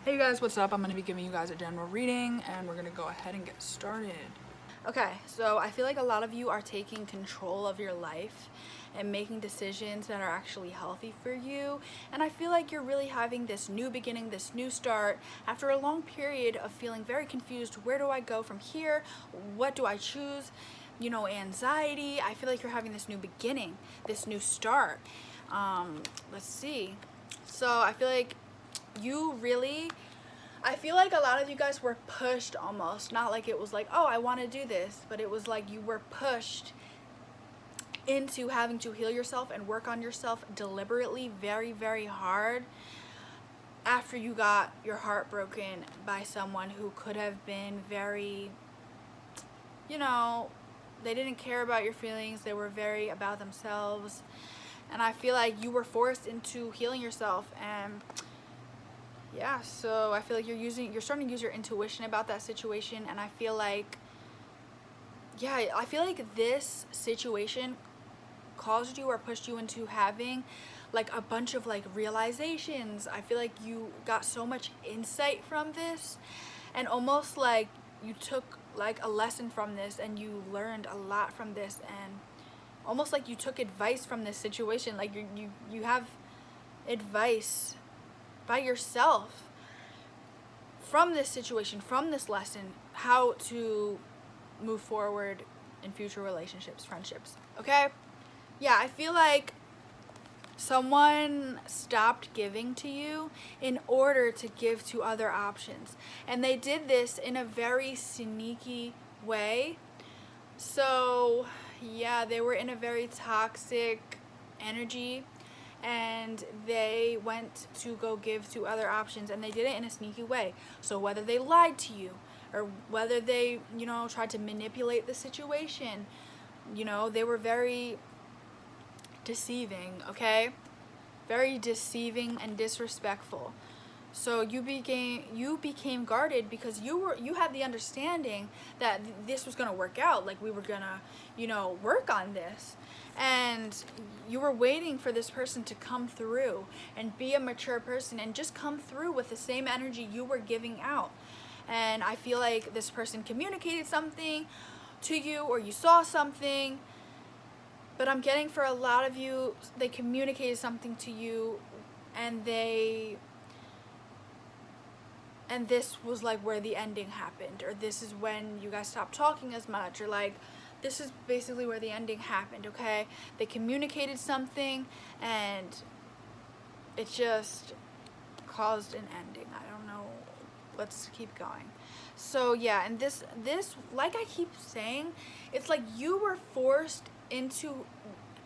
Hey you guys, what's up? I'm going to be giving you guys a general reading and we're going to go ahead and get started. Okay, so I feel like a lot of you are taking control of your life and making decisions that are actually healthy for you. And I feel like you're really having this new beginning, this new start after a long period of feeling very confused. Where do I go from here? What do I choose? You know, anxiety. I feel like you're having this new beginning, this new start. Let's see. So I feel like I feel like a lot of you guys were pushed almost, not like it was like, oh, I want to do this, but it was like you were pushed into having to heal yourself and work on yourself deliberately, very, very hard after you got your heart broken by someone who could have been very, you know, they didn't care about your feelings, they were very about themselves. And I feel like you were forced into healing yourself, and yeah, so I feel like you're starting to use your intuition about that situation. And I feel like, yeah, I feel like this situation caused you or pushed you into having like a bunch of like realizations. I feel like you got so much insight from this, and almost like you took like a lesson from this and you learned a lot from this, and almost like you took advice from this situation. Like you have advice by yourself from this situation, from this lesson, how to move forward in future relationships, friendships. Okay? Yeah, I feel like someone stopped giving to you in order to give to other options. And they did this in a very sneaky way. So, yeah, they were in a very toxic energy, and they went to go give to other options, and they did it in a sneaky way. So whether they lied to you or whether they, you know, tried to manipulate the situation, you know, they were very deceiving, okay? Very deceiving and disrespectful. So you became guarded because you had the understanding that this was going to work out, like we were going to, you know, work on this. And you were waiting for this person to come through and be a mature person and just come through with the same energy you were giving out. And I feel like this person communicated something to you, or you saw something, but I'm getting for a lot of you, they communicated something to you, and this was like where the ending happened, or this is when you guys stopped talking as much, or like this is basically where the ending happened, okay? They communicated something and it just caused an ending. I don't know. Let's keep going. So yeah, and this like I keep saying, it's like you were forced into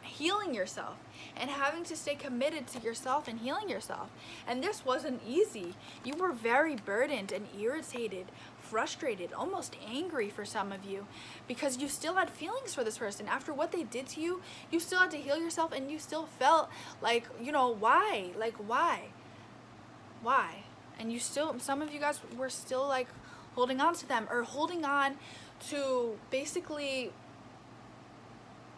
healing yourself and having to stay committed to yourself and healing yourself. And this wasn't easy. You were very burdened and irritated, frustrated, almost angry for some of you, because you still had feelings for this person. After what they did to you, you still had to heal yourself, and you still felt like, you know, why? Like, why? Why? And you still, some of you guys were still like holding on to them, or holding on to basically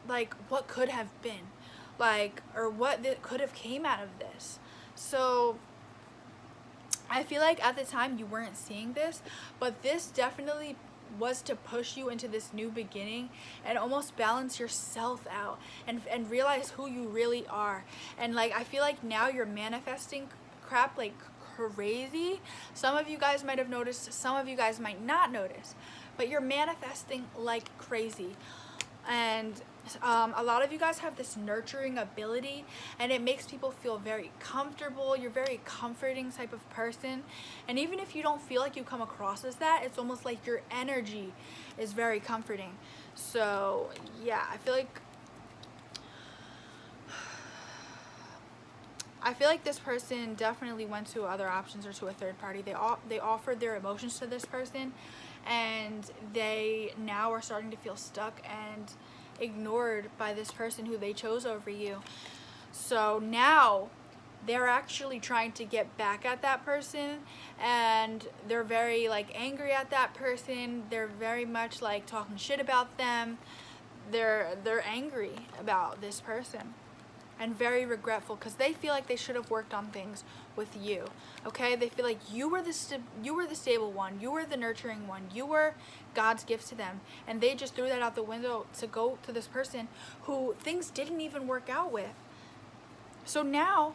like what could have been, like, or what could have came out of this. So I feel like at the time you weren't seeing this, but this definitely was to push you into this new beginning and almost balance yourself out and realize who you really are. And like I feel like now you're manifesting crap like crazy. Some of you guys might have noticed, some of you guys might not notice, but you're manifesting like crazy. And a lot of you guys have this nurturing ability, and it makes people feel very comfortable. You're a very comforting type of person, and even if you don't feel like you come across as that, it's almost like your energy is very comforting. So yeah, I feel like this person definitely went to other options or to a third party. They offered their emotions to this person, and they now are starting to feel stuck and ignored by this person who they chose over you. So now they're actually trying to get back at that person, and they're very like angry at that person. They're very much like talking shit about them. They're angry about this person. and very regretful because they feel like they should have worked on things with you. Okay, they feel like you were the stable one, you were the nurturing one, you were God's gift to them, and they just threw that out the window to go to this person who things didn't even work out with. So now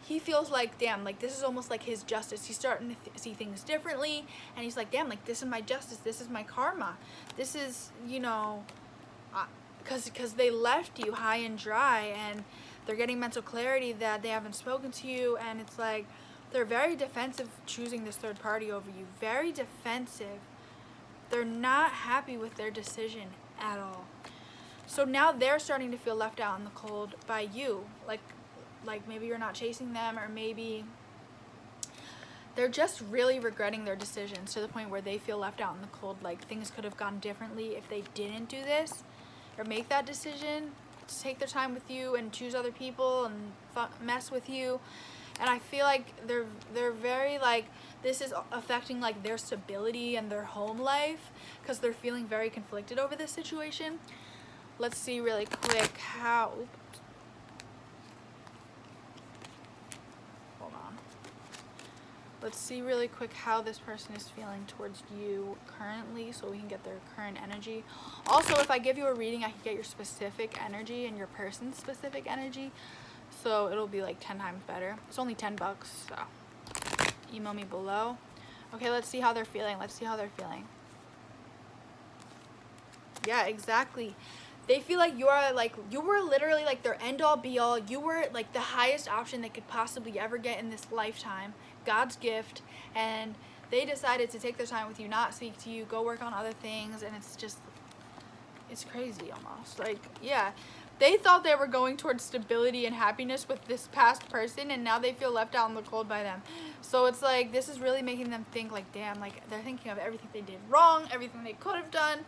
he feels like, damn, like this is almost like his justice. He's starting to see things differently, and he's like, damn, like this is my justice, this is my karma, this is, you know, because they left you high and dry, and they're getting mental clarity that they haven't spoken to you, and it's like they're very defensive choosing this third party over you. Very defensive. They're not happy with their decision at all. So now they're starting to feel left out in the cold by you. Like maybe you're not chasing them, or maybe they're just really regretting their decisions to the point where they feel left out in the cold. Like things could have gone differently if they didn't do this or make that decision to take their time with you and choose other people and mess with you. And I feel like they're very like, this is affecting like their stability and their home life because they're feeling very conflicted over this situation. Let's see really quick how, let's see really quick how this person is feeling towards you currently, so we can get their current energy. Also, if I give you a reading, I can get your specific energy and your person's specific energy, so it'll be like 10 times better. It's only $10, so email me below. Okay, let's see how they're feeling. Let's see how they're feeling. Yeah, exactly. They feel like you were literally like their end all be all. You were like the highest option they could possibly ever get in this lifetime. God's gift, and they decided to take their time with you, not speak to you, go work on other things, and it's crazy almost. Like, yeah, they thought they were going towards stability and happiness with this past person, and now they feel left out in the cold by them. So it's like, this is really making them think like, damn, like they're thinking of everything they did wrong, everything they could have done,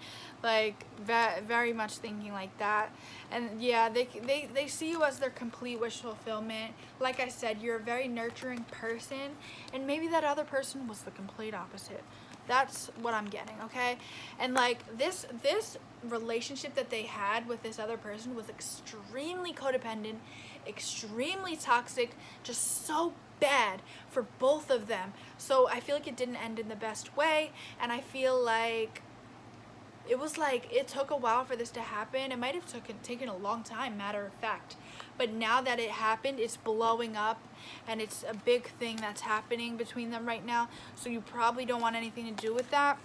like very much thinking like that. And yeah, they see you as their complete wish fulfillment. Like I said, you're a very nurturing person, and maybe that other person was the complete opposite. That's what I'm getting, okay? And like this relationship that they had with this other person was extremely codependent, extremely toxic, just so bad for both of them. So I feel like it didn't end in the best way, and I feel like it was like it took a while for this to happen. It might have taken a long time, matter of fact. But now that it happened, it's blowing up, and it's a big thing that's happening between them right now. So you probably don't want anything to do with that.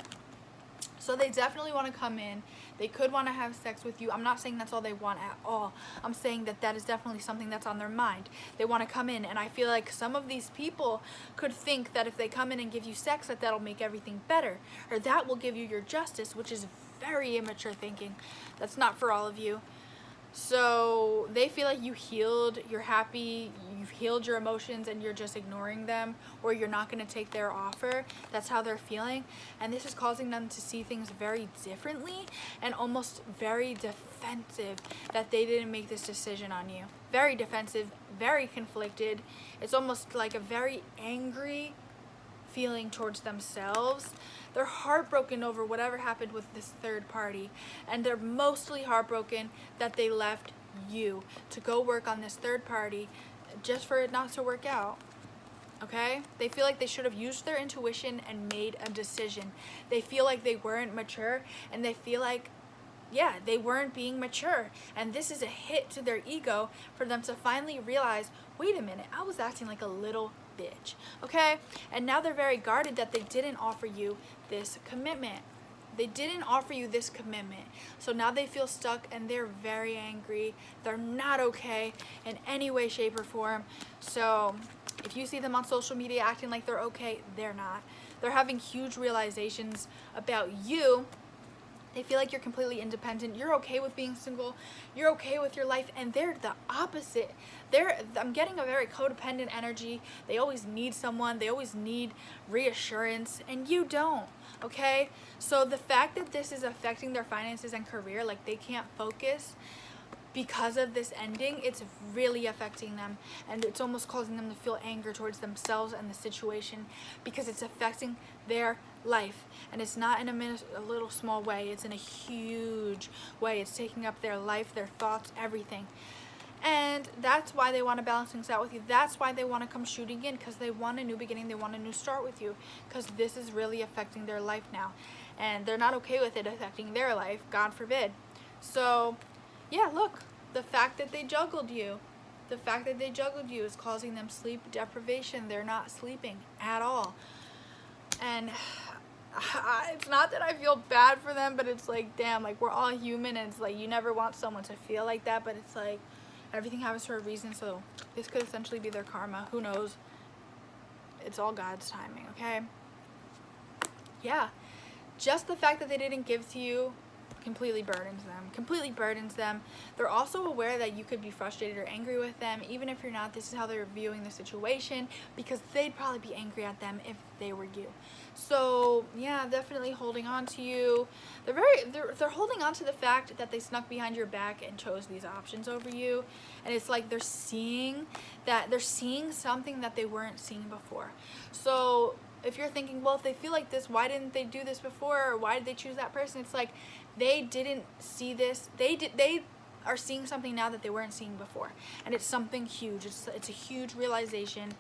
So they definitely want to come in. They could want to have sex with you. I'm not saying that's all they want at all. I'm saying that that is definitely something that's on their mind. They want to come in, and I feel like some of these people could think that if they come in and give you sex, that that'll make everything better, or that will give you your justice, which is very immature thinking. That's not for all of you. So they feel like you healed, you're happy, you've healed your emotions, and you're just ignoring them, or you're not going to take their offer. That's how they're feeling, and this is causing them to see things very differently and almost very defensive that they didn't make this decision on you. Very defensive, very conflicted. It's almost like a very angry feeling towards themselves. They're heartbroken over whatever happened with this third party, and they're mostly heartbroken that they left you to go work on this third party just for it not to work out. Okay? They feel like they should have used their intuition and made a decision. They feel like they weren't mature, and they feel like, yeah, they weren't being mature, and this is a hit to their ego for them to finally realize, wait a minute, I was acting like a little bitch, okay? And now they're very guarded that they didn't offer you this commitment. They didn't offer you this commitment. So now they feel stuck, and they're very angry. They're not okay in any way, shape, or form. So if you see them on social media acting like they're okay, they're not. They're having huge realizations about you. They feel like you're completely independent. You're okay with being single. You're okay with your life. And they're the opposite. I'm getting a very codependent energy. They always need someone. They always need reassurance. And you don't. Okay? So the fact that this is affecting their finances and career, like they can't focus because of this ending, it's really affecting them, and it's almost causing them to feel anger towards themselves and the situation because it's affecting their life. And it's not in a little small way, it's in a huge way. It's taking up their life, their thoughts, everything. And that's why they want to balance things out with you. That's why they want to come shooting in, because they want a new beginning. They want a new start with you, because this is really affecting their life now. And they're not okay with it affecting their life, God forbid. So, yeah, look, the fact that they juggled you, is causing them sleep deprivation. They're not sleeping at all. And it's not that I feel bad for them, but it's like, damn, like, we're all human, and it's like, you never want someone to feel like that, but it's like, everything happens for a reason, so this could essentially be their karma. Who knows? It's all God's timing, okay? Yeah. Just the fact that they didn't give to you completely burdens them. They're also aware that you could be frustrated or angry with them. Even if you're not, this is how they're viewing the situation, because they'd probably be angry at them if they were you. So yeah, definitely holding on to you. They're holding on to the fact that they snuck behind your back and chose these options over you. And it's like they're seeing something that they weren't seeing before. So if you're thinking, well, if they feel like this, why didn't they do this before, or why did they choose that person? It's like they didn't see this. They are seeing something now that they weren't seeing before, and it's something huge. It's a huge realization,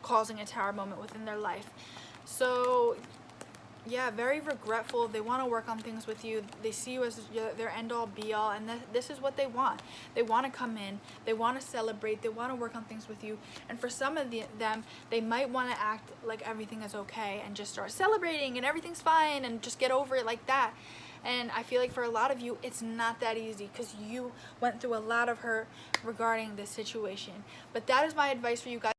causing a tower moment within their life. So yeah, very regretful. They want to work on things with you. They see you as their end-all be-all, and this is what they want. They want to come in. They want to celebrate. They want to work on things with you. And for some of them, they might want to act like everything is okay and just start celebrating and everything's fine and just get over it like that. And I feel like for a lot of you, it's not that easy, because you went through a lot of hurt regarding this situation. But that is my advice for you guys.